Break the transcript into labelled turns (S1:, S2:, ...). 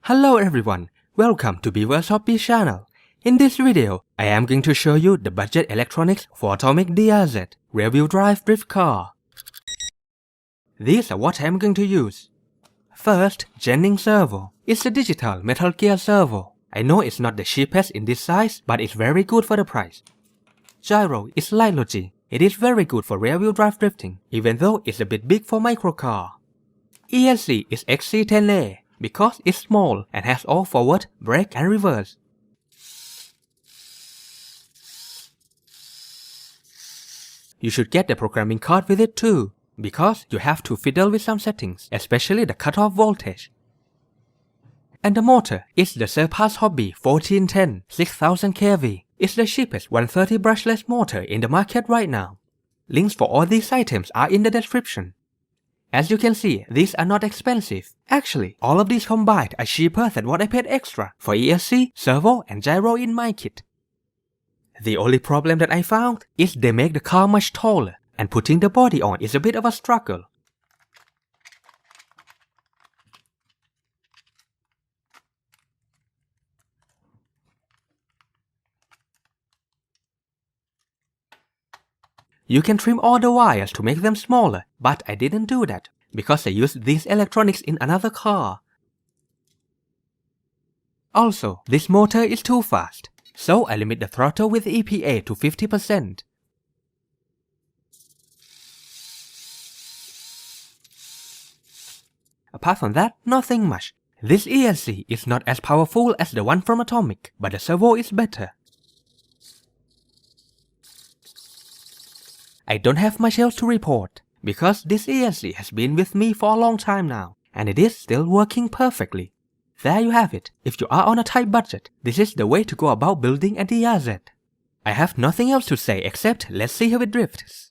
S1: Hello everyone, welcome to Surpass Hobby channel. In this video, I am going to show you the budget electronics for atomic DRZ rear-wheel drive drift car. These are what I am going to use. First, Jennings servo. It's a digital metal gear servo. I know it's not the cheapest in this size, but it's very good for the price. Gyro is Light-Logi. It is very good for rear-wheel drive drifting, even though it's a bit big for microcar. ESC is XC10A because it's small and has all forward, brake and reverse. You should get the programming card with it too, because you have to fiddle with some settings, especially the cutoff voltage. And the motor is the Surpass Hobby 1410 6000 kV. It's the cheapest 130 brushless motor in the market right now. Links for all these items are in the description. As you can see, these are not expensive. Actually, all of these combined are cheaper than what I paid extra for ESC, servo and gyro in my kit. The only problem that I found is they make the car much taller, and putting the body on is a bit of a struggle. You can trim all the wires to make them smaller, but I didn't do that, because I used these electronics in another car. Also, this motor is too fast, so I limit the throttle with EPA to 50%. Apart from that, nothing much. This ESC is not as powerful as the one from Atomic, but the servo is better. I don't have much else to report, because this ESC has been with me for a long time now, and it is still working perfectly. There you have it. If you are on a tight budget, this is the way to go about building a DRZ. I have nothing else to say except let's see how it drifts.